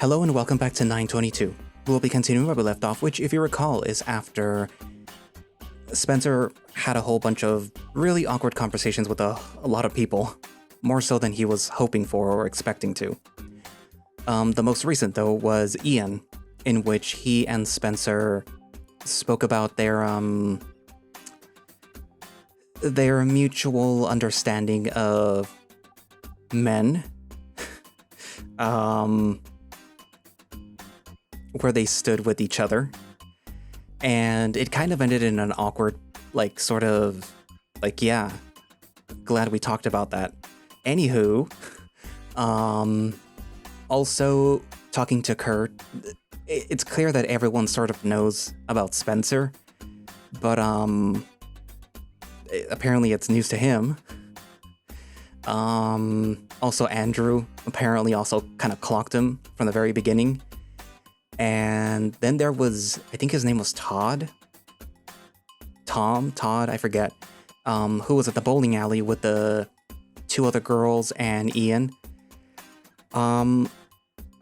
Hello and welcome back to 922. We'll be continuing where we left off, which, if you recall, is after Spencer had a whole bunch of really awkward conversations with a lot of people, more so than he was hoping for or expecting to. The most recent, though, was Ian, in which he and Spencer spoke about their mutual understanding of men, where they stood with each other, and it kind of ended in an awkward, yeah, glad we talked about that. Anywho, also talking to Kurt, it's clear that everyone sort of knows about Spencer, but apparently it's news to him. Also Andrew apparently also kind of clocked him from the very beginning. And then there was, I think his name was Todd, I forget, who was at the bowling alley with the two other girls and Ian. I'm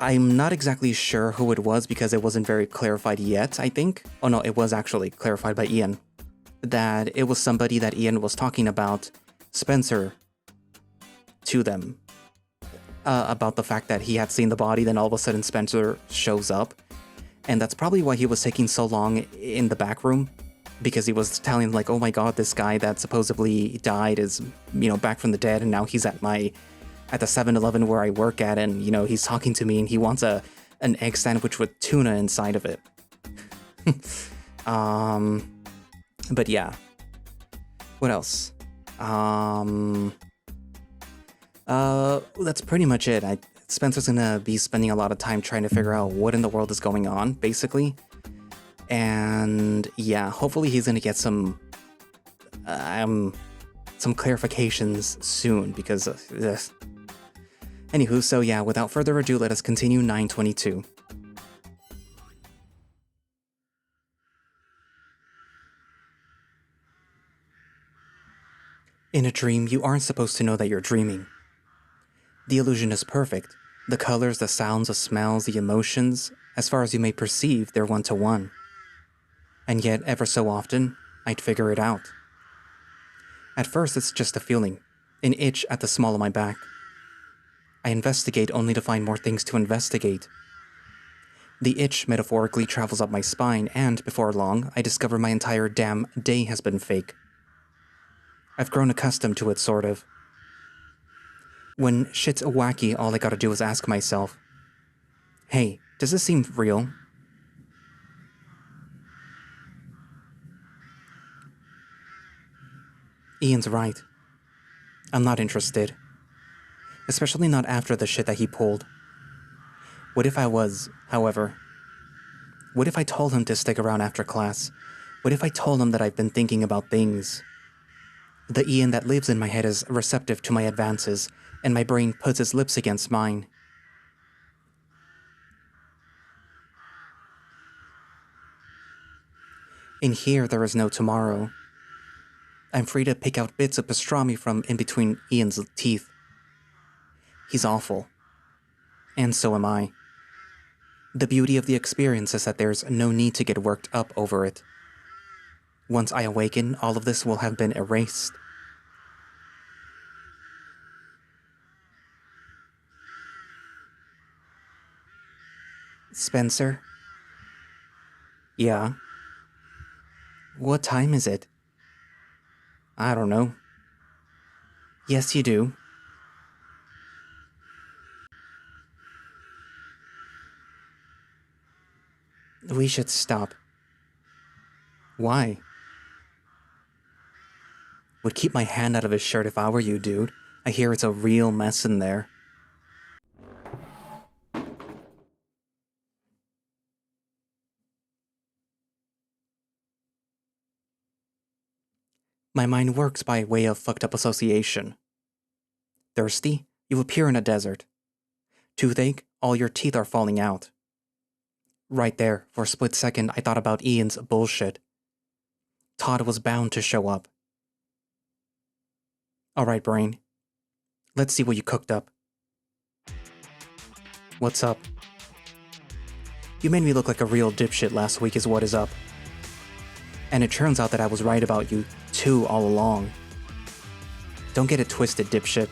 not exactly sure who it was because it wasn't very clarified yet, I think. Oh no, it was actually clarified by Ian. That it was somebody that Ian was talking about, Spencer, to them. About the fact that he had seen the body, then all of a sudden Spencer shows up. And that's probably why he was taking so long in the back room, because he was telling like, oh my god, this guy that supposedly died is, back from the dead, and now he's at the 7-Eleven where I work at, and, he's talking to me, and he wants an egg sandwich with tuna inside of it. But yeah. What else? That's pretty much it. Spencer's gonna be spending a lot of time trying to figure out what in the world is going on, basically. And yeah, hopefully he's gonna get some clarifications soon, because anywho, so yeah, without further ado, let us continue 922. In a dream, you aren't supposed to know that you're dreaming. The illusion is perfect. The colors, the sounds, the smells, the emotions, as far as you may perceive, they're one-to-one. And yet, ever so often, I'd figure it out. At first, it's just a feeling, an itch at the small of my back. I investigate only to find more things to investigate. The itch metaphorically travels up my spine, and before long, I discover my entire damn day has been fake. I've grown accustomed to it, sort of. When shit's wacky, all I gotta do is ask myself, hey, does this seem real? Ian's right. I'm not interested. Especially not after the shit that he pulled. What if I was, however? What if I told him to stick around after class? What if I told him that I've been thinking about things? The Ian that lives in my head is receptive to my advances, and my brain puts its lips against mine. In here, there is no tomorrow. I'm free to pick out bits of pastrami from in between Ian's teeth. He's awful. And so am I. The beauty of the experience is that there's no need to get worked up over it. Once I awaken, all of this will have been erased. Spencer? Yeah? What time is it? I don't know. Yes, you do. We should stop. Why? Would keep my hand out of his shirt if I were you, dude. I hear it's a real mess in there. My mind works by way of fucked up association. Thirsty? You appear in a desert. Toothache? All your teeth are falling out. Right there, for a split second, I thought about Ian's bullshit. Todd was bound to show up. Alright, brain. Let's see what you cooked up. What's up? You made me look like a real dipshit last week is what is up. And it turns out that I was right about you, too, all along. Don't get it twisted, dipshit.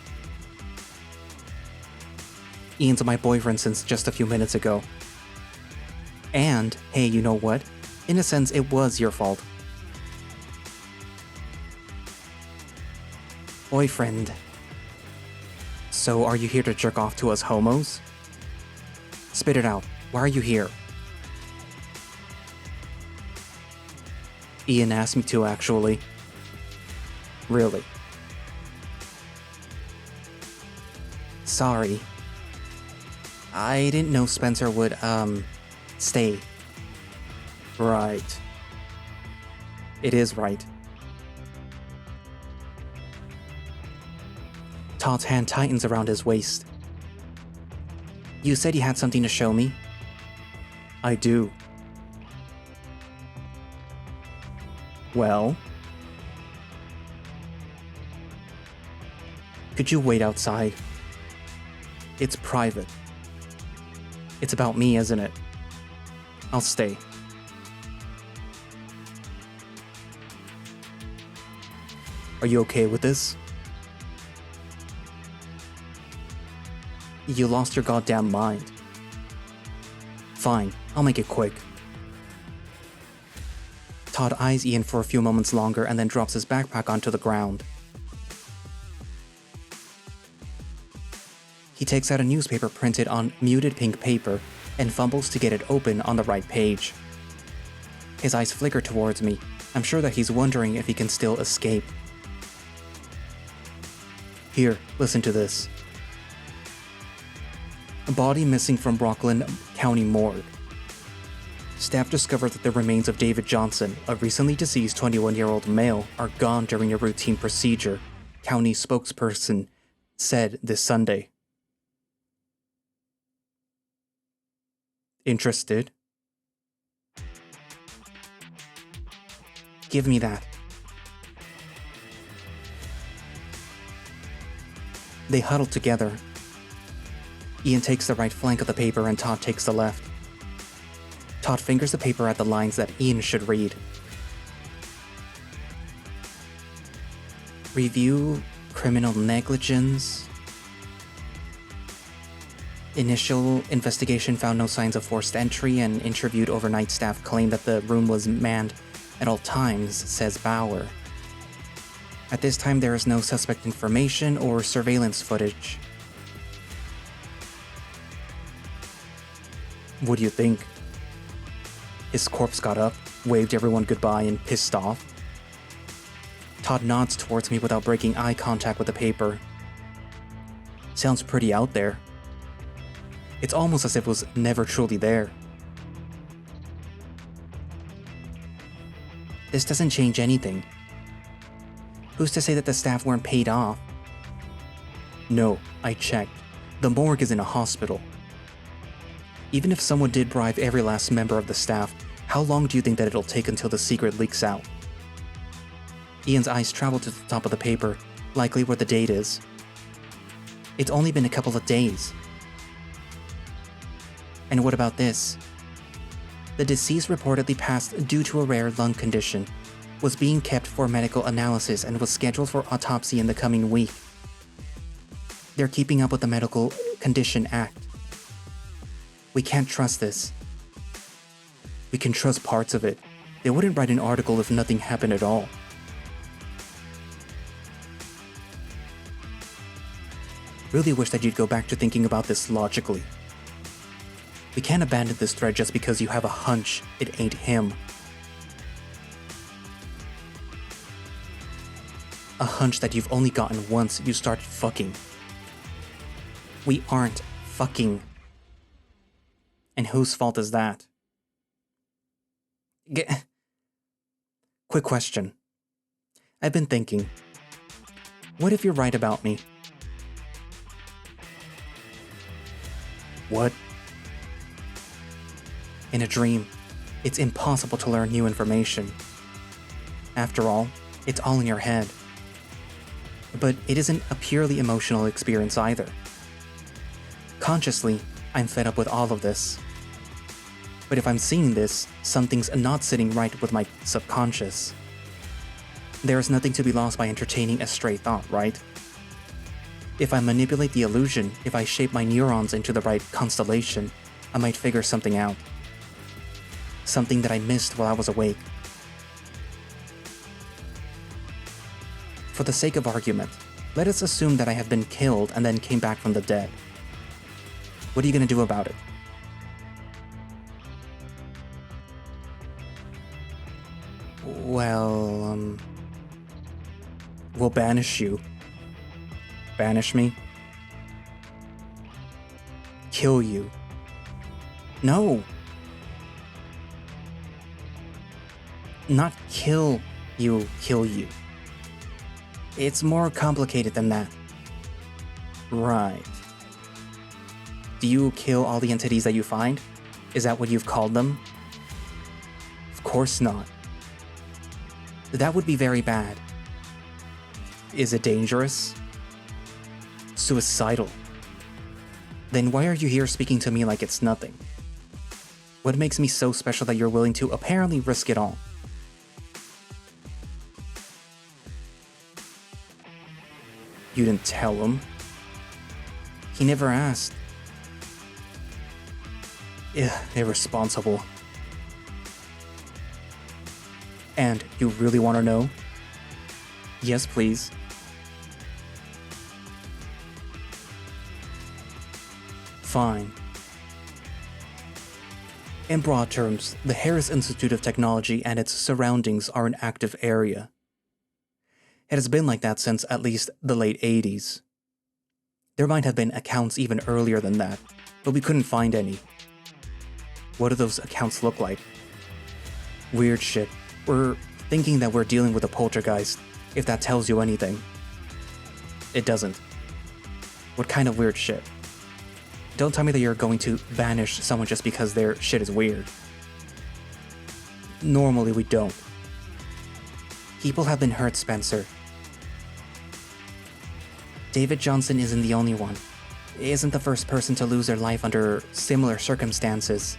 Ian's my boyfriend since just a few minutes ago. And, hey, you know what? In a sense, it was your fault. Boyfriend. So, are you here to jerk off to us homos? Spit it out. Why are you here? Ian asked me to, actually. Really? Sorry. I didn't know Spencer would, stay. Right. It is right. Todd's hand tightens around his waist. You said you had something to show me? I do. Well? Could you wait outside? It's private. It's about me, isn't it? I'll stay. Are you okay with this? You lost your goddamn mind. Fine, I'll make it quick. Todd eyes Ian for a few moments longer and then drops his backpack onto the ground. He takes out a newspaper printed on muted pink paper and fumbles to get it open on the right page. His eyes flicker towards me. I'm sure that he's wondering if he can still escape. Here, listen to this. A body missing from Rockland County morgue. Staff discovered that the remains of David Johnson, a recently deceased 21-year-old male, are gone during a routine procedure, county spokesperson said this Sunday. Interested? Give me that. They huddle together. Ian takes the right flank of the paper and Todd takes the left. Todd fingers the paper at the lines that Ian should read. Review criminal negligence. Initial investigation found no signs of forced entry and interviewed overnight staff claimed that the room was manned at all times, says Bauer. At this time, there is no suspect information or surveillance footage. What do you think? His corpse got up, waved everyone goodbye, and pissed off. Todd nods towards me without breaking eye contact with the paper. Sounds pretty out there. It's almost as if it was never truly there. This doesn't change anything. Who's to say that the staff weren't paid off? No, I checked. The morgue is in a hospital. Even if someone did bribe every last member of the staff, how long do you think that it'll take until the secret leaks out? Ian's eyes travel to the top of the paper, likely where the date is. It's only been a couple of days. And what about this? The deceased reportedly passed due to a rare lung condition, was being kept for medical analysis and was scheduled for autopsy in the coming week. They're keeping up with the Medical Condition Act. We can't trust this. We can trust parts of it. They wouldn't write an article if nothing happened at all. Really wish that you'd go back to thinking about this logically. We can't abandon this thread just because you have a hunch it ain't him. A hunch that you've only gotten once you started fucking. We aren't fucking. And whose fault is that? Quick question. I've been thinking. What if you're right about me? What? In a dream, it's impossible to learn new information. After all, it's all in your head. But it isn't a purely emotional experience either. Consciously, I'm fed up with all of this. But if I'm seeing this, something's not sitting right with my subconscious. There's nothing to be lost by entertaining a stray thought, right? If I manipulate the illusion, if I shape my neurons into the right constellation, I might figure something out. Something that I missed while I was awake. For the sake of argument, let us assume that I have been killed and then came back from the dead. What are you going to do about it? Well, we'll banish you. Banish me? Kill you. No! Not kill you, kill you. It's more complicated than that. Right. Do you kill all the entities that you find? Is that what you've called them? Of course not. That would be very bad. Is it dangerous? Suicidal. Then why are you here speaking to me like it's nothing? What makes me so special that you're willing to apparently risk it all? You didn't tell him. He never asked. Irresponsible. And you really want to know? Yes, please. Fine. In broad terms, the Harris Institute of Technology and its surroundings are an active area. It has been like that since at least the late 80s. There might have been accounts even earlier than that, but we couldn't find any. What do those accounts look like? Weird shit. We're thinking that we're dealing with a poltergeist, if that tells you anything. It doesn't. What kind of weird shit? Don't tell me that you're going to banish someone just because their shit is weird. Normally we don't. People have been hurt, Spencer. David Johnson isn't the only one. He isn't the first person to lose their life under similar circumstances.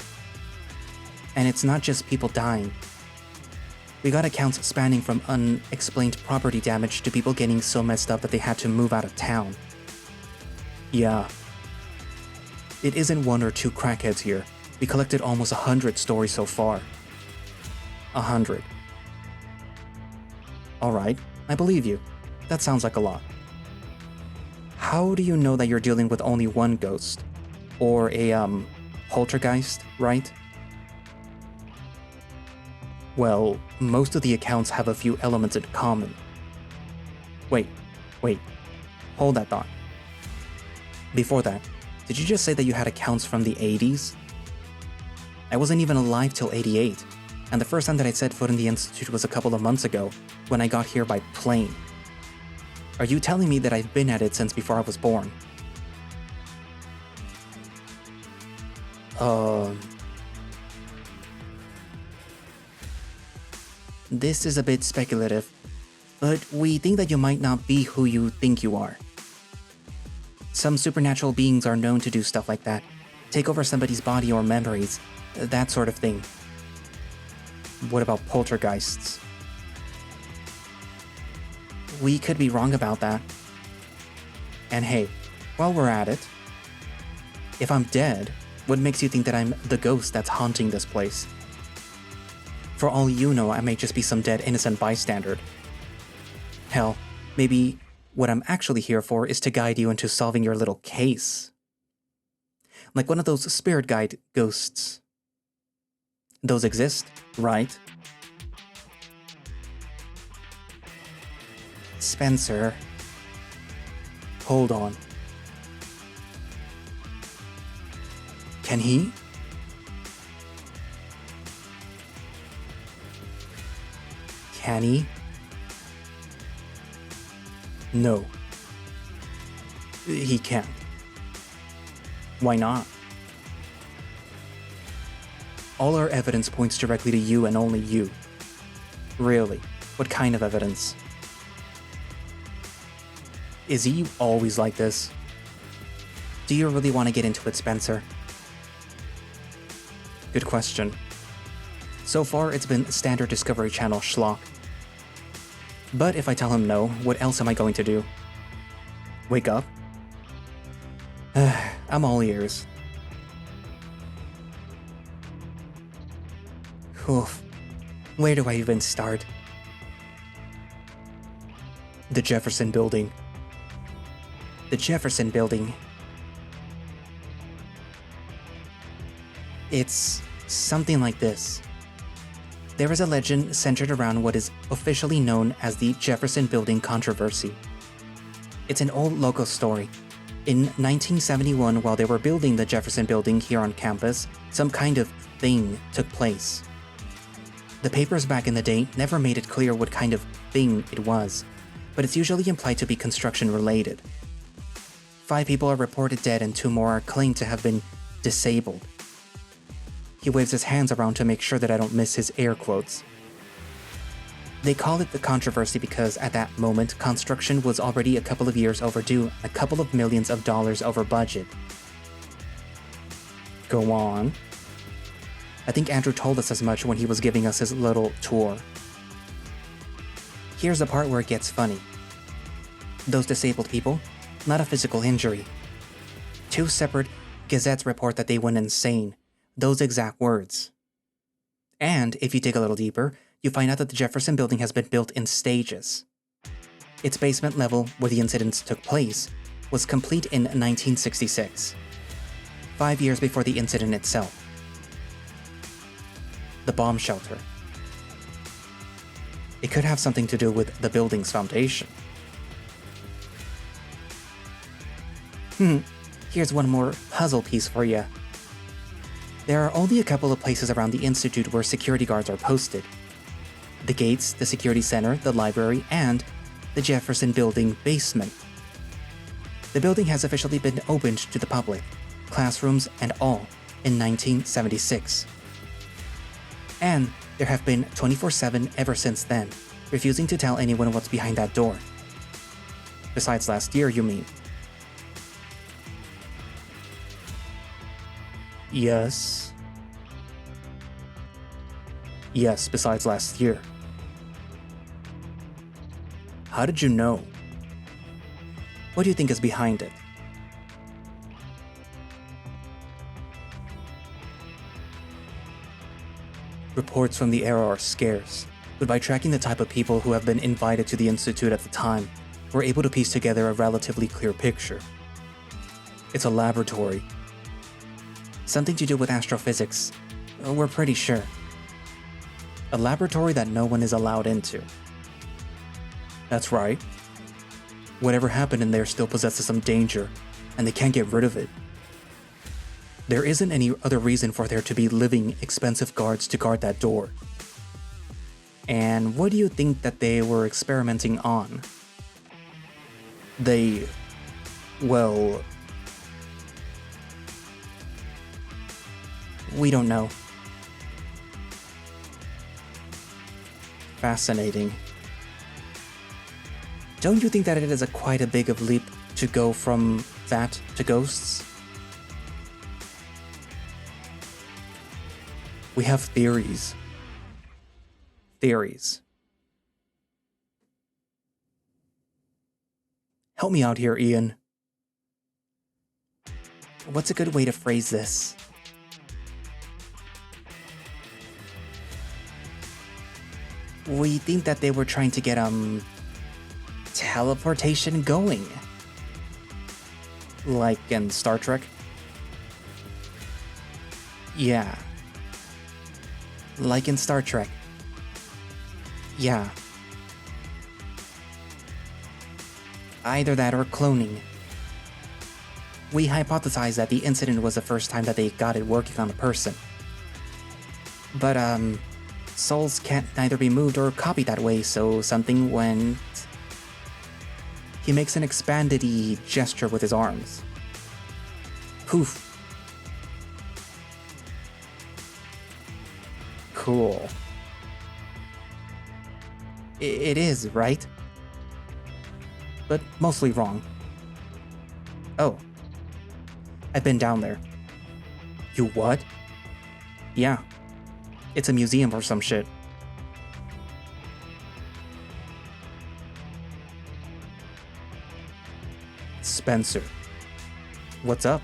And it's not just people dying. We got accounts spanning from unexplained property damage to people getting so messed up that they had to move out of town. Yeah. It isn't one or two crackheads here. We collected almost 100 stories so far. 100. Alright, I believe you. That sounds like a lot. How do you know that you're dealing with only one ghost? Or a, poltergeist, right? Well, most of the accounts have a few elements in common. Wait. Hold that thought. Before that, did you just say that you had accounts from the 80s? I wasn't even alive till 88, and the first time that I set foot in the Institute was a couple of months ago, when I got here by plane. Are you telling me that I've been at it since before I was born? This is a bit speculative, but we think that you might not be who you think you are. Some supernatural beings are known to do stuff like that. Take over somebody's body or memories, that sort of thing. What about poltergeists? We could be wrong about that. And hey, while we're at it, if I'm dead, what makes you think that I'm the ghost that's haunting this place? For all you know, I may just be some dead innocent bystander. Hell, maybe what I'm actually here for is to guide you into solving your little case. Like one of those spirit guide ghosts. Those exist, right? Spencer. Hold on. Can he? Can he? No. He can't. Why not? All our evidence points directly to you and only you. Really? What kind of evidence? Is he always like this? Do you really want to get into it, Spencer? Good question. So far, it's been standard Discovery Channel schlock. But if I tell him no, what else am I going to do? Wake up? I'm all ears. Oof. Where do I even start? The Jefferson Building. The Jefferson Building. It's something like this. There is a legend centered around what is officially known as the Jefferson Building controversy. It's an old local story. In 1971, while they were building the Jefferson Building here on campus, some kind of thing took place. The papers back in the day never made it clear what kind of thing it was, but it's usually implied to be construction related. 5 people are reported dead and 2 more are claimed to have been disabled. He waves his hands around to make sure that I don't miss his air quotes. They call it the controversy because at that moment, construction was already a couple of years overdue, a couple of millions of dollars over budget. Go on. I think Andrew told us as much when he was giving us his little tour. Here's the part where it gets funny. Those disabled people, not a physical injury. 2 separate gazettes report that they went insane. Those exact words. And if you dig a little deeper, you find out that the Jefferson Building has been built in stages. Its basement level, where the incidents took place, was complete in 1966, 5 years before the incident itself. The bomb shelter. It could have something to do with the building's foundation. Here's one more puzzle piece for you. There are only a couple of places around the Institute where security guards are posted. The gates, the security center, the library, and the Jefferson Building basement. The building has officially been opened to the public, classrooms and all, in 1976. And there have been 24/7 ever since then, refusing to tell anyone what's behind that door. Besides last year, you mean? Yes. Yes, besides last year. How did you know? What do you think is behind it? Reports from the era are scarce, but by tracking the type of people who have been invited to the Institute at the time, we're able to piece together a relatively clear picture. It's a laboratory. Something to do with astrophysics. We're pretty sure. A laboratory that no one is allowed into. That's right. Whatever happened in there still possesses some danger, and they can't get rid of it. There isn't any other reason for there to be living, expensive guards to guard that door. And what do you think that they were experimenting on? Well... we don't know. Fascinating. Don't you think that it is quite a big of leap to go from that to ghosts? We have theories. Theories. Help me out here, Ian. What's a good way to phrase this? We think that they were trying to get, teleportation going. Like in Star Trek? Yeah. Like in Star Trek. Yeah. Either that or cloning. We hypothesize that the incident was the first time that they got it working on a person. But, souls can't neither be moved or copied that way, so something went... He makes an expanded-y gesture with his arms. Poof. Cool. It is, right? But mostly wrong. Oh. I've been down there. You what? Yeah. It's a museum or some shit. Spencer. What's up?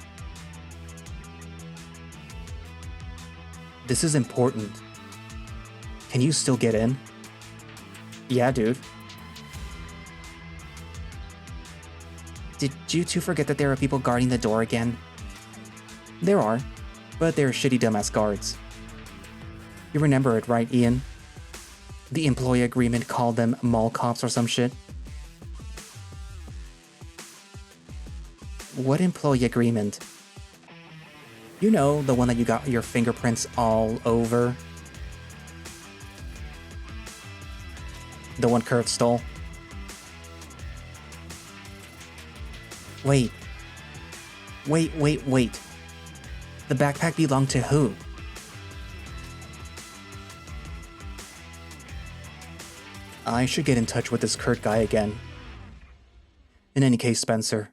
This is important. Can you still get in? Yeah, dude. Did you two forget that there are people guarding the door again? There are, but they're shitty dumbass guards. You remember it, right, Ian? The employee agreement called them mall cops or some shit. What employee agreement? You know, the one that you got your fingerprints all over? The one Kurt stole? Wait. The backpack belonged to who? I should get in touch with this Kurt guy again. In any case, Spencer.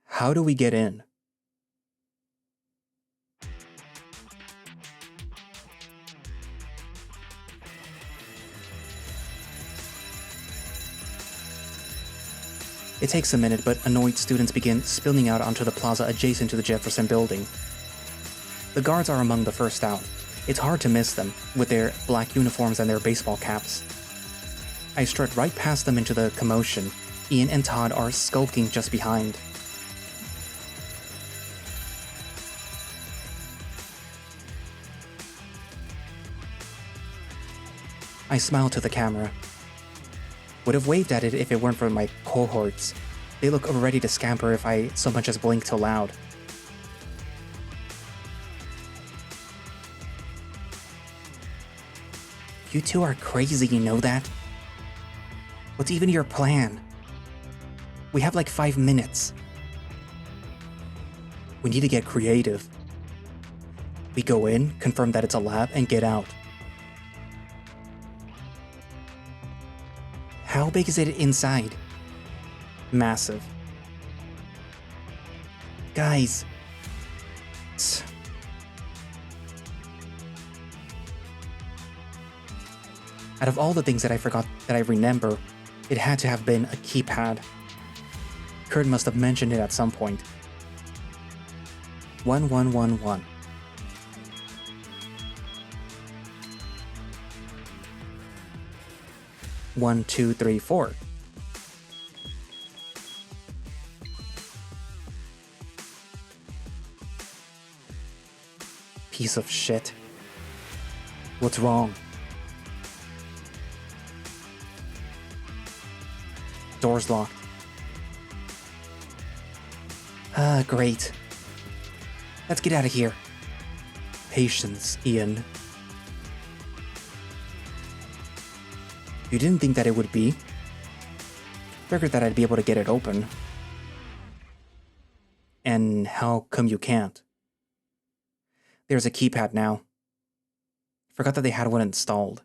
How do we get in? It takes a minute, but annoyed students begin spilling out onto the plaza adjacent to the Jefferson building. The guards are among the first out. It's hard to miss them, with their black uniforms and their baseball caps. I strut right past them into the commotion. Ian and Todd are skulking just behind. I smile to the camera. Would have waved at it if it weren't for my cohorts. They look ready to scamper if I so much as blink too loud. You two are crazy, you know that? What's even your plan? We have like 5 minutes. We need to get creative. We go in, confirm that it's a lab, and get out. How big is it inside? Massive. Guys. Out of all the things that I forgot that I remember, it had to have been a keypad. Kurt must have mentioned it at some point. 1111. One, two, three, four. Piece of shit. What's wrong? Door's locked. Ah, great. Let's get out of here. Patience, Ian. You didn't think that it would be? Figured that I'd be able to get it open. And how come you can't? There's a keypad now. Forgot that they had one installed.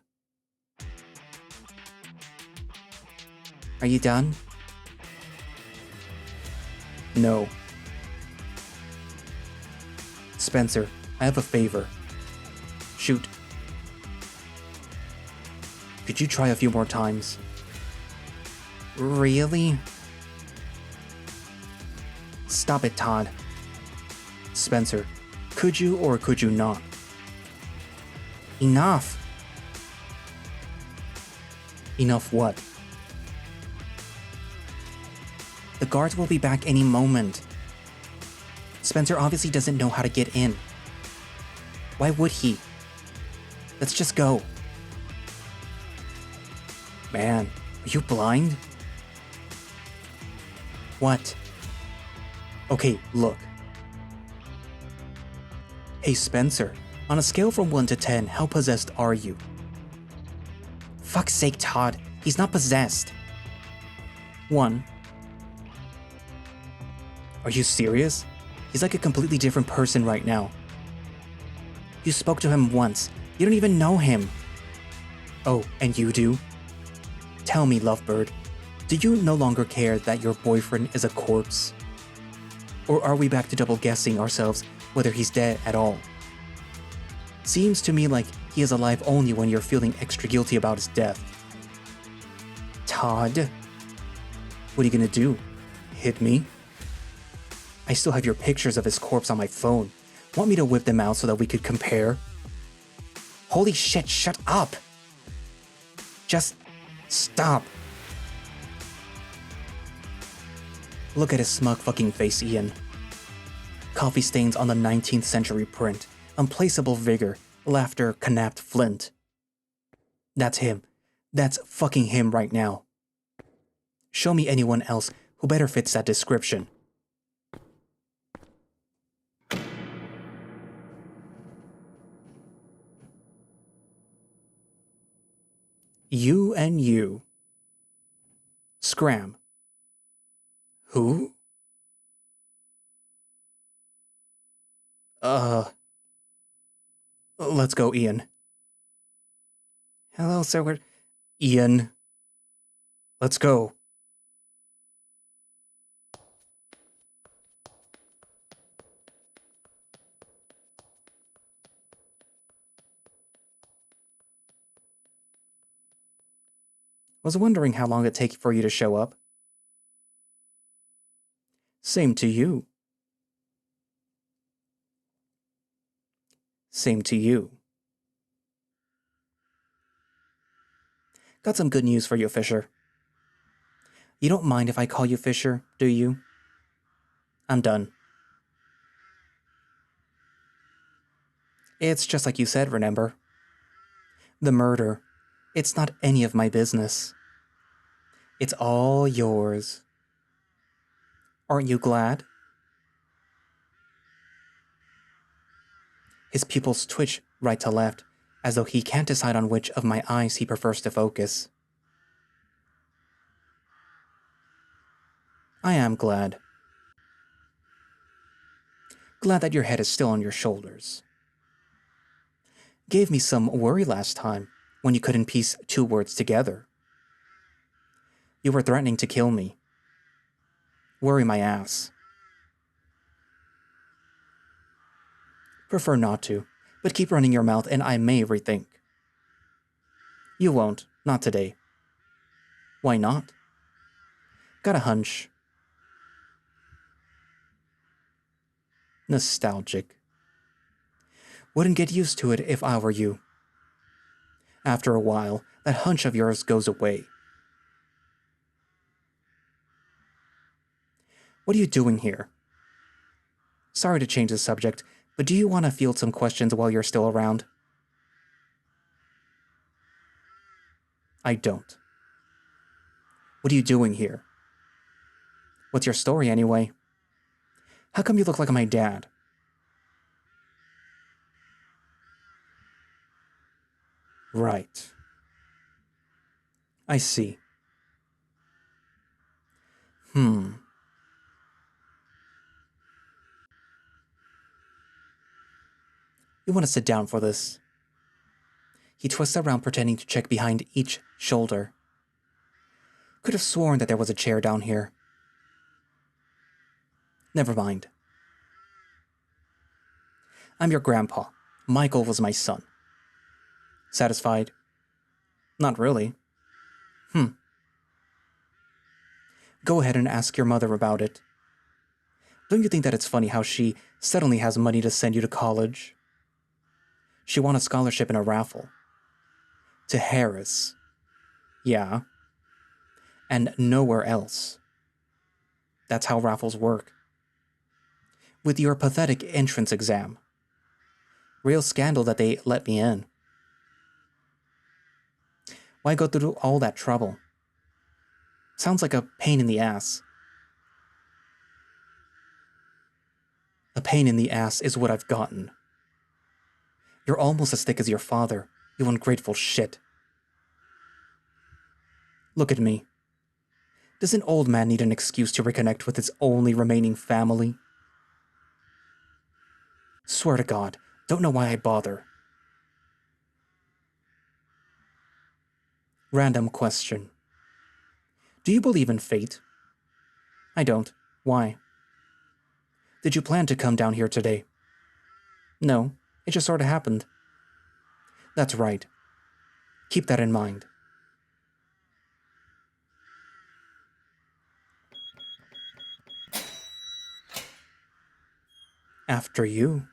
Are you done? No. Spencer, I have a favor. Shoot. Could you try a few more times? Really? Stop it, Todd. Spencer, could you or could you not? Enough. Enough what? The guards will be back any moment. Spencer obviously doesn't know how to get in. Why would he? Let's just go. Man, are you blind? What? Okay, look. Hey Spencer, on a scale from 1 to 10, how possessed are you? Fuck's sake, Todd, he's not possessed. 1. Are you serious? He's like a completely different person right now. You spoke to him once. You don't even know him. Oh, and you do? Tell me, Lovebird, do you no longer care that your boyfriend is a corpse? Or are we back to double guessing ourselves whether he's dead at all. Seems to me like he is alive only when you're feeling extra guilty about his death. Todd? What are you gonna do? Hit me? I still have your pictures of his corpse on my phone. Want me to whip them out so that we could compare? Holy shit, shut up! Just stop. Look at his smug fucking face, Ian. Coffee stains on the 19th century print. Unplaceable vigor. Laughter knapped flint. That's him. That's fucking him right now. Show me anyone else who better fits that description. You and you. Scram. Who? Let's go, Ian. Hello, sir. Ian. Let's go. Was wondering how long it'd take for you to show up. Same to you. Same to you. Got some good news for you, Fisher. You don't mind if I call you Fisher, do you? I'm done. It's just like you said, remember? The murder. It's not any of my business. It's all yours. Aren't you glad? His pupils twitch right to left, as though he can't decide on which of my eyes he prefers to focus. I am glad. Glad that your head is still on your shoulders. Gave me some worry last time, when you couldn't piece two words together. You were threatening to kill me. Worry my ass. Prefer not to, but keep running your mouth and I may rethink. You won't, not today. Why not? Got a hunch. Nostalgic. Wouldn't get used to it if I were you. After a while, that hunch of yours goes away. What are you doing here? Sorry to change the subject, but do you want to field some questions while you're still around? I don't. What are you doing here? What's your story anyway? How come you look like my dad? Right. I see. You want to sit down for this? He twists around pretending to check behind each shoulder. Could have sworn that there was a chair down here. Never mind. I'm your grandpa. Michael was my son. Satisfied? Not really. Go ahead and ask your mother about it. Don't you think that it's funny how she suddenly has money to send you to college? She won a scholarship in a raffle. To Harris. Yeah. And nowhere else. That's how raffles work. With your pathetic entrance exam. Real scandal that they let me in. Why go through all that trouble? Sounds like a pain in the ass. A pain in the ass is what I've gotten. You're almost as thick as your father, you ungrateful shit. Look at me. Does an old man need an excuse to reconnect with his only remaining family? Swear to God, don't know why I bother. Random question. Do you believe in fate? I don't. Why? Did you plan to come down here today? No, it just sort of happened. That's right. Keep that in mind. After you.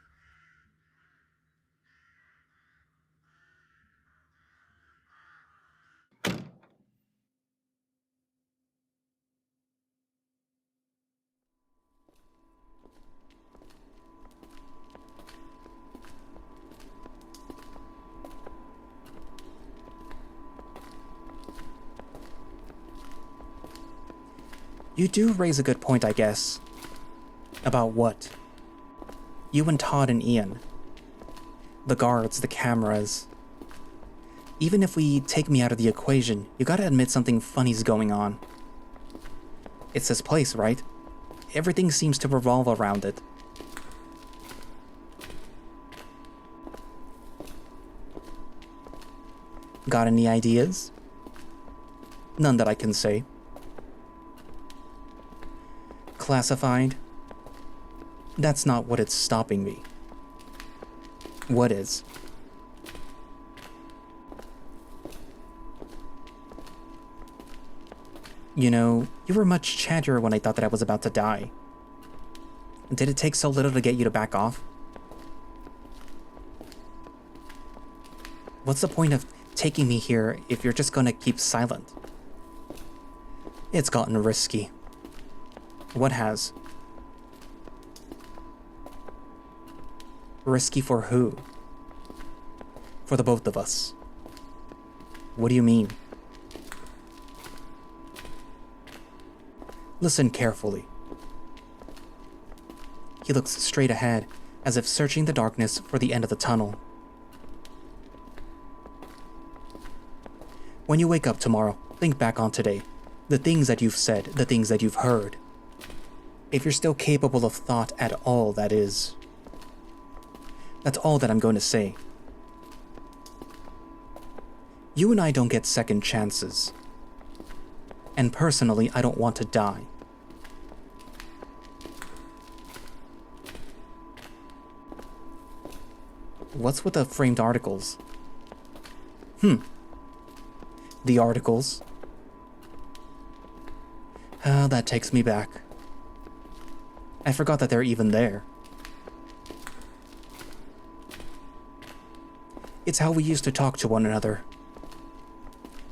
You do raise a good point, I guess. About what? You and Todd and Ian. The guards, the cameras. Even if we take me out of the equation, you gotta admit something funny's going on. It's this place, right? Everything seems to revolve around it. Got any ideas? None that I can say. Classified? That's not what it's stopping me. What is? You know, you were much chattier when I thought that I was about to die. Did it take so little to get you to back off? What's the point of taking me here if you're just gonna keep silent? It's gotten risky. What has? Risky for who? For the both of us. What do you mean? Listen carefully. He looks straight ahead, as if searching the darkness for the end of the tunnel. When you wake up tomorrow, think back on today. The things that you've said, the things that you've heard. If you're still capable of thought at all, that is. That's all that I'm going to say. You and I don't get second chances. And personally, I don't want to die. What's with the framed articles? The articles. That takes me back. I forgot that they're even there. It's how we used to talk to one another.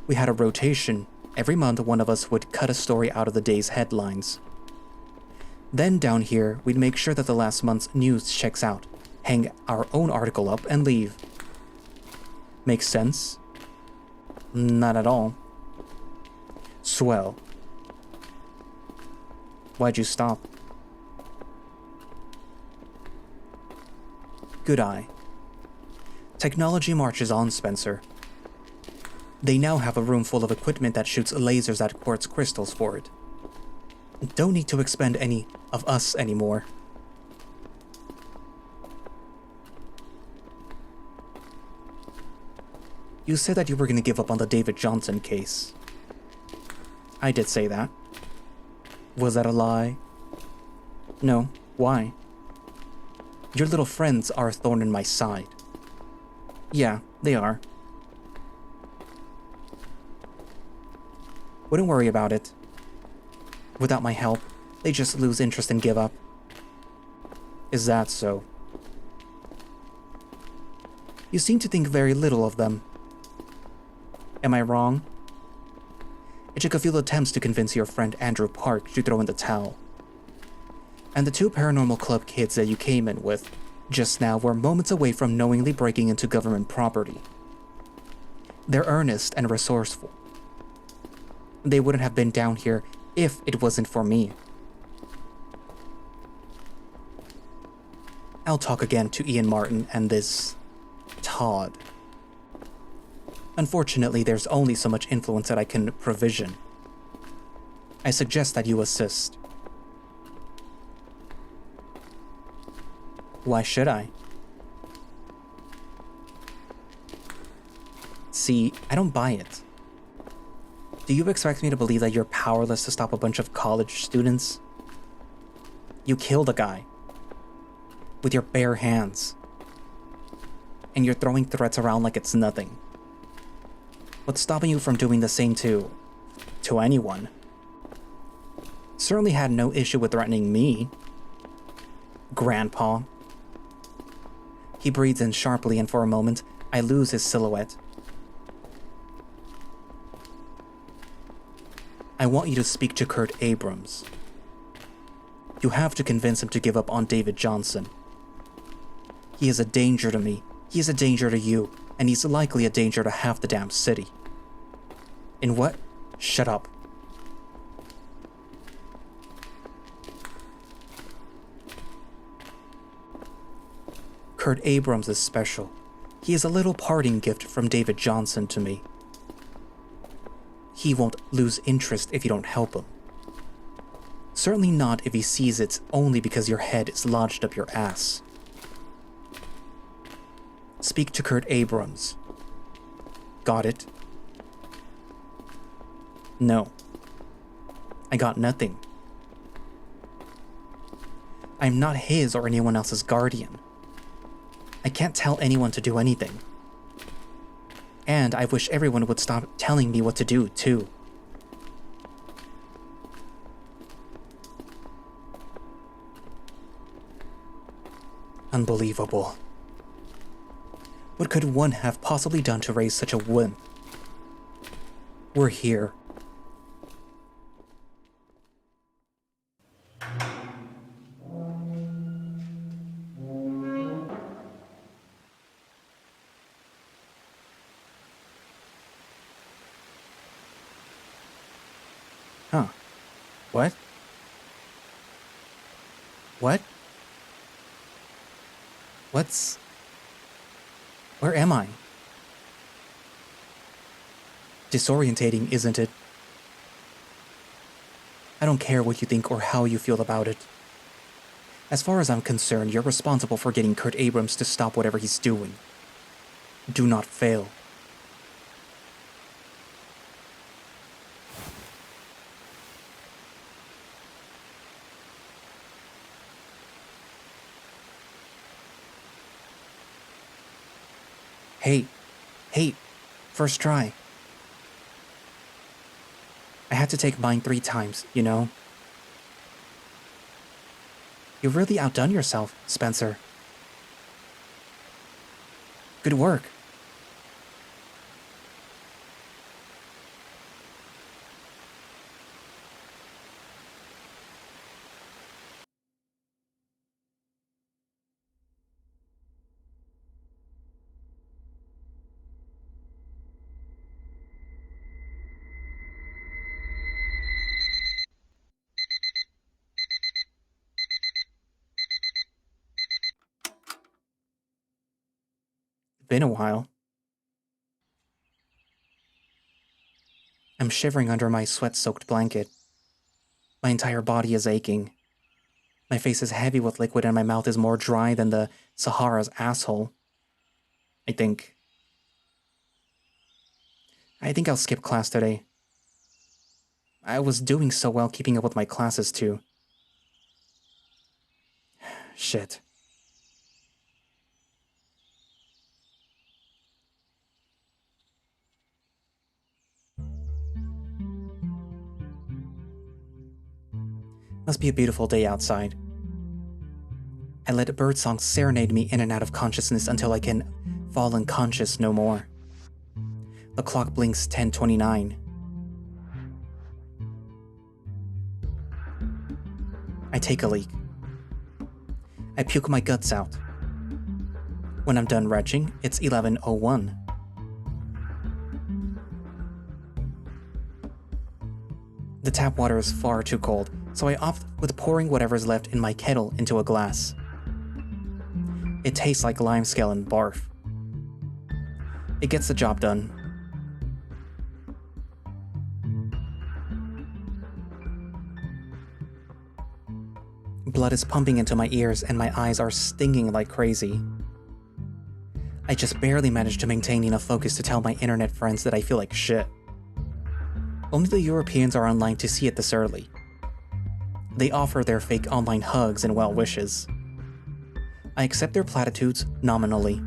We had a rotation. Every month, one of us would cut a story out of the day's headlines. Then down here, we'd make sure that the last month's news checks out, hang our own article up, and leave. Makes sense? Not at all. Swell. Why'd you stop? Good eye. Technology marches on, Spencer. They now have a room full of equipment that shoots lasers at quartz crystals for it. Don't need to expend any of us anymore. You said that you were going to give up on the David Johnson case. I did say that. Was that a lie? No. Why? Your little friends are a thorn in my side. Yeah, they are. Wouldn't worry about it. Without my help, they just lose interest and give up. Is that so? You seem to think very little of them. Am I wrong? It took a few attempts to convince your friend Andrew Park to throw in the towel. And the two paranormal club kids that you came in with just now were moments away from knowingly breaking into government property. They're earnest and resourceful. They wouldn't have been down here if it wasn't for me. I'll talk again to Ian Martin and this Todd. Unfortunately, there's only so much influence that I can provision. I suggest that you assist. Why should I? See, I don't buy it. Do you expect me to believe that you're powerless to stop a bunch of college students? You killed a guy. With your bare hands. and you're throwing threats around like it's nothing. What's stopping you from doing the same to anyone? Certainly had no issue with threatening me. Grandpa. He breathes in sharply, and for a moment, I lose his silhouette. I want you to speak to Kurt Abrams. You have to convince him to give up on David Johnson. He is a danger to me, he is a danger to you, and he's likely a danger to half the damn city. In what? Shut up. Kurt Abrams is special. He is a little parting gift from David Johnson to me. He won't lose interest if you don't help him. Certainly not if he sees it's only because your head is lodged up your ass. Speak to Kurt Abrams. Got it? No. I got nothing. I'm not his or anyone else's guardian. I can't tell anyone to do anything. And I wish everyone would stop telling me what to do, too. Unbelievable. What could one have possibly done to raise such a wimp? We're here. Huh. What? What? Where am I? Disorientating, isn't it? I don't care what you think or how you feel about it. As far as I'm concerned, you're responsible for getting Kurt Abrams to stop whatever he's doing. Do not fail. Hey, first try. I had to take mine 3 times, you know? You've really outdone yourself, Spencer. Good work. Been a while. I'm shivering under my sweat-soaked blanket. My entire body is aching. My face is heavy with liquid and my mouth is more dry than the Sahara's asshole. I think I'll skip class today. I was doing so well keeping up with my classes too. Shit. Must be a beautiful day outside. I let birdsong serenade me in and out of consciousness until I can fall unconscious no more. The clock blinks 10:29. I take a leak. I puke my guts out. When I'm done retching, it's 11:01. The tap water is far too cold, so I opt with pouring whatever's left in my kettle into a glass. It tastes like limescale and barf. It gets the job done. Blood is pumping into my ears and my eyes are stinging like crazy. I just barely manage to maintain enough focus to tell my internet friends that I feel like shit. Only the Europeans are online to see it this early. They offer their fake online hugs and well wishes. I accept their platitudes nominally.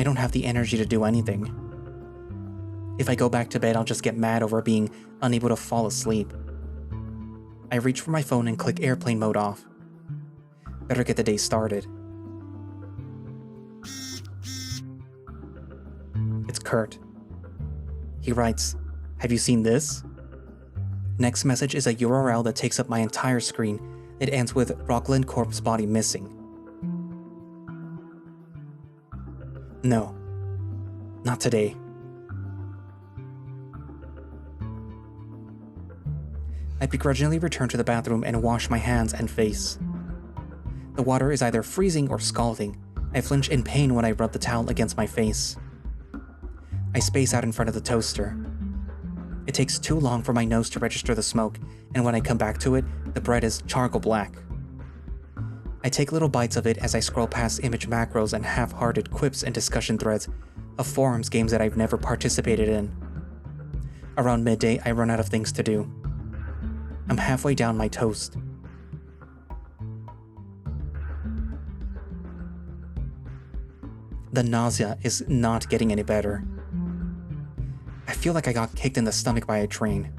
I don't have the energy to do anything. If I go back to bed, I'll just get mad over being unable to fall asleep. I reach for my phone and click airplane mode off. Better get the day started. It's Kurt. He writes, "Have you seen this?" Next message is a URL that takes up my entire screen. It ends with Rockland corpse body missing. No, not today. I begrudgingly return to the bathroom and wash my hands and face. The water is either freezing or scalding. I flinch in pain when I rub the towel against my face. I space out in front of the toaster. It takes too long for my nose to register the smoke, and when I come back to it, the bread is charcoal black. I take little bites of it as I scroll past image macros and half-hearted quips and discussion threads of forums games that I've never participated in. Around midday, I run out of things to do. I'm halfway down my toast. The nausea is not getting any better. I feel like I got kicked in the stomach by a train.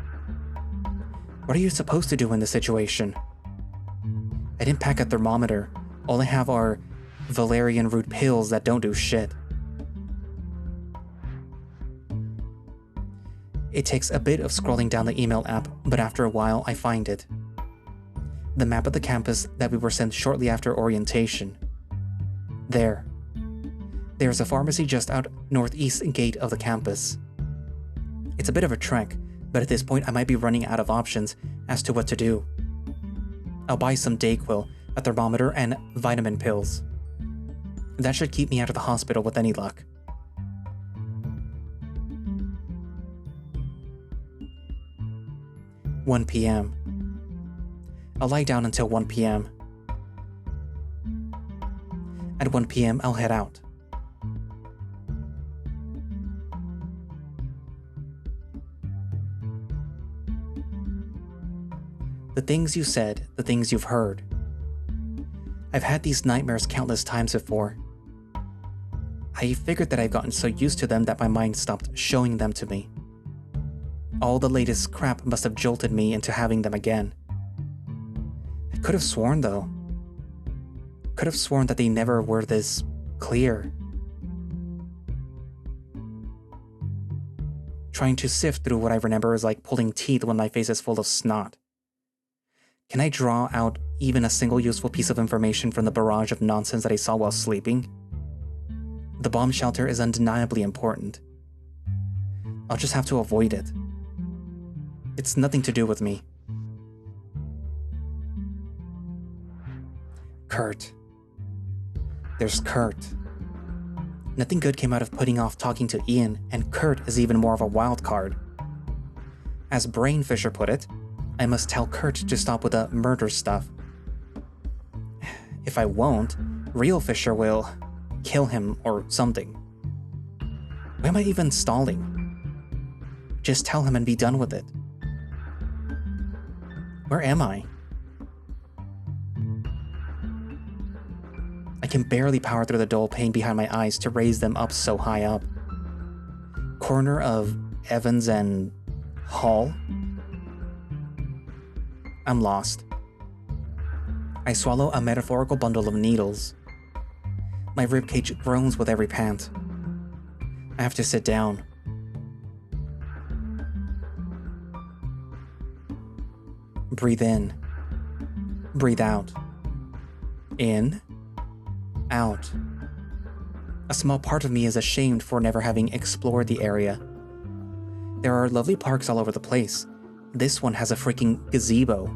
What are you supposed to do in this situation? I didn't pack a thermometer. All I have are valerian root pills that don't do shit. It takes a bit of scrolling down the email app, but after a while I find it. The map of the campus that we were sent shortly after orientation. There's a pharmacy just out northeast gate of the campus. It's a bit of a trek, but at this point I might be running out of options as to what to do. I'll buy some Dayquil, a thermometer, and vitamin pills. That should keep me out of the hospital with any luck. "1 p.m. I'll lie down until 1 p.m. At 1 p.m. I'll head out. The things you said, the things you've heard. I've had these nightmares countless times before. I figured that I've gotten so used to them that my mind stopped showing them to me. All the latest crap must have jolted me into having them again. I could have sworn though. Could have sworn that they never were this clear. Trying to sift through what I remember is like pulling teeth when my face is full of snot. Can I draw out even a single useful piece of information from the barrage of nonsense that I saw while sleeping? The bomb shelter is undeniably important. I'll just have to avoid it. It's nothing to do with me. Kurt. There's Kurt. Nothing good came out of putting off talking to Ian, and Kurt is even more of a wild card. As Brain Fisher put it, I must tell Kurt to stop with the murder stuff. If I won't, real Fisher will kill him or something. Why am I even stalling? Just tell him and be done with it. Where am I? I can barely power through the dull pain behind my eyes to raise them up so high up. Corner of Evans and Hall? I'm lost. I swallow a metaphorical bundle of needles. My ribcage groans with every pant. I have to sit down. Breathe in. Breathe out. In. Out. A small part of me is ashamed for never having explored the area. There are lovely parks all over the place. This one has a freaking gazebo.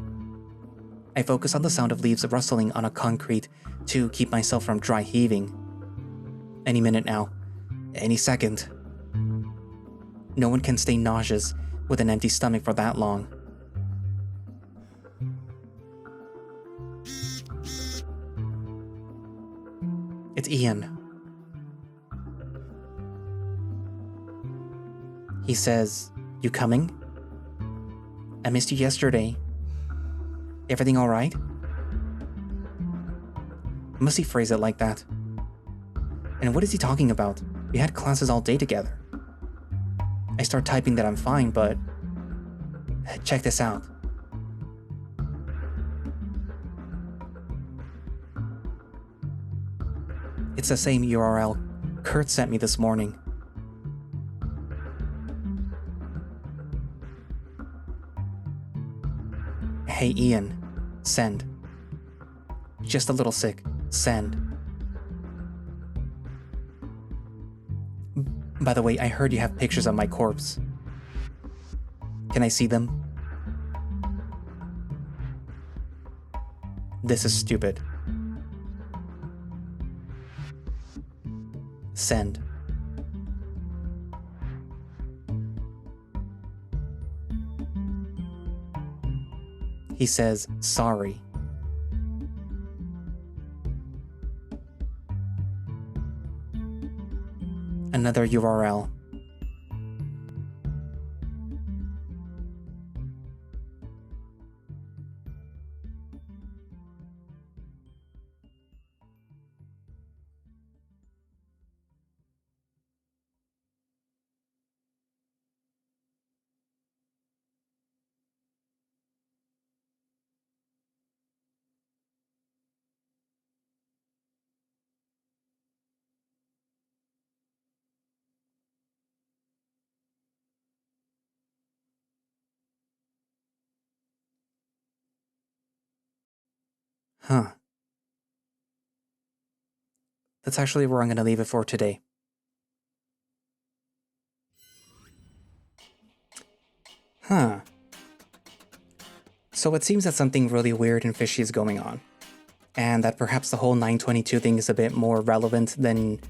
I focus on the sound of leaves rustling on a concrete to keep myself from dry heaving. Any minute now. Any second. No one can stay nauseous with an empty stomach for that long. It's Ian. He says, "You coming? I missed you yesterday. Everything all right?" Must he phrase it like that? And what is he talking about? We had classes all day together. I start typing that I'm fine, but check this out. It's the same URL Kurt sent me this morning. Hey Ian, send. Just a little sick, send. By the way, I heard you have pictures of my corpse. Can I see them? This is stupid. Send. He says, sorry. Another URL. Huh. That's actually where I'm going to leave it for today. Huh. So it seems that something really weird and fishy is going on. And that perhaps the whole 922 thing is a bit more relevant than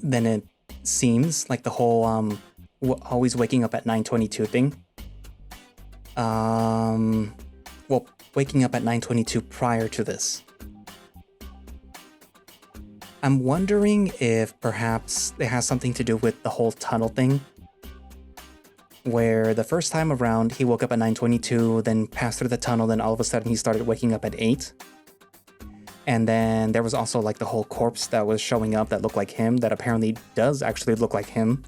it seems. Like the whole always waking up at 922 thing. Well, waking up at 922 prior to this. I'm wondering if perhaps it has something to do with the whole tunnel thing. Where the first time around, he woke up at 922, then passed through the tunnel, then all of a sudden he started waking up at 8. And then there was also like the whole corpse that was showing up that looked like him, that apparently does actually look like him.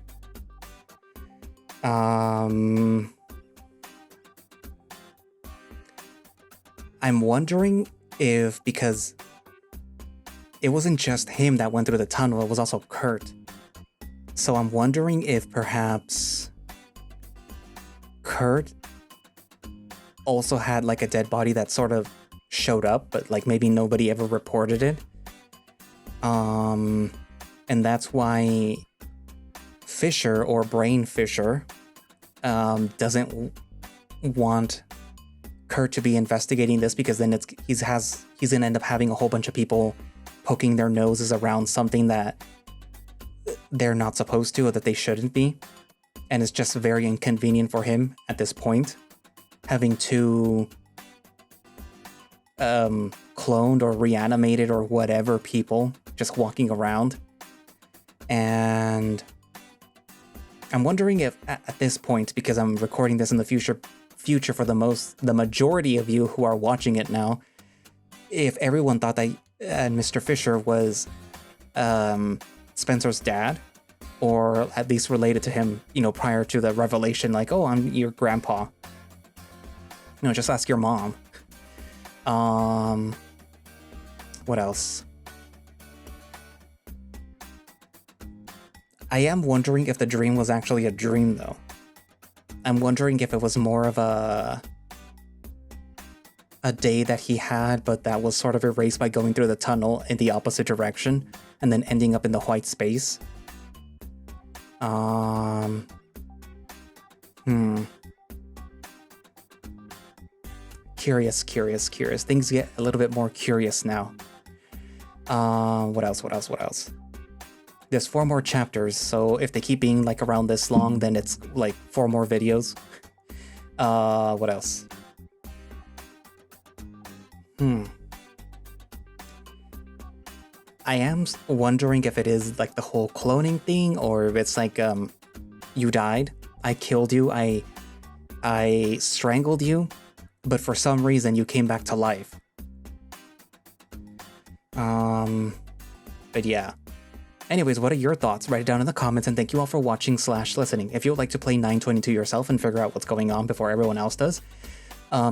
I'm wondering if, because it wasn't just him that went through the tunnel, it was also Kurt. So I'm wondering if perhaps Kurt also had like a dead body that sort of showed up, but like maybe nobody ever reported it. And that's why Fisher, or Brain Fisher, doesn't want Kurt to be investigating this, because then he's gonna end up having a whole bunch of people poking their noses around something that they're not supposed to, or that they shouldn't be. And it's just very inconvenient for him at this point, having two cloned or reanimated or whatever people just walking around. And I'm wondering if at this point, because I'm recording this in the future for the majority of you who are watching it now, if everyone thought that Mr. Fisher was Spencer's dad, or at least related to him, prior to the revelation, like, oh, I'm your grandpa. Just ask your mom. What else? I am wondering if the dream was actually a dream, though. I'm wondering if it was more of a day that he had, but that was sort of erased by going through the tunnel in the opposite direction, and then ending up in the white space. Curious. Things get a little bit more curious now. What else? There's 4 more chapters, so if they keep being like around this long, then it's like 4 more videos. What else? I am wondering if it is like the whole cloning thing, or if it's like, you died, I killed you, I strangled you, but for some reason you came back to life. But yeah. Anyways, what are your thoughts? Write it down in the comments, and thank you all for watching / listening. If you would like to play 922 yourself and figure out what's going on before everyone else does,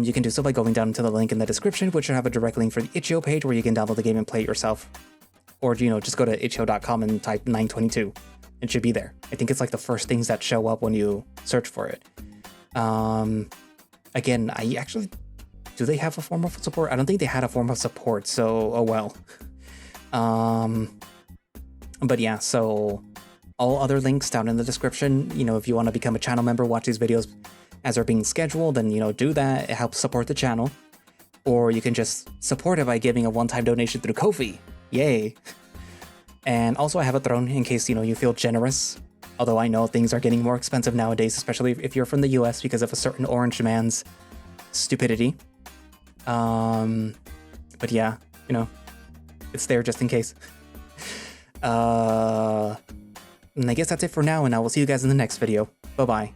you can do so by going down to the link in the description, which should have a direct link for the itch.io page where you can download the game and play it yourself. Or, just go to itch.io.com and type 922. It should be there. I think it's like the first things that show up when you search for it. Again, do they have a form of support? I don't think they had a form of support, so oh well. But yeah, so all other links down in the description. If you want to become a channel member, watch these videos as they're being scheduled, then do that. It helps support the channel. Or you can just support it by giving a one-time donation through Ko-fi. Yay! And also I have a throne in case you feel generous. Although I know things are getting more expensive nowadays, especially if you're from the US because of a certain orange man's stupidity. But yeah, it's there just in case. And I guess that's it for now, and I will see you guys in the next video. Bye-bye.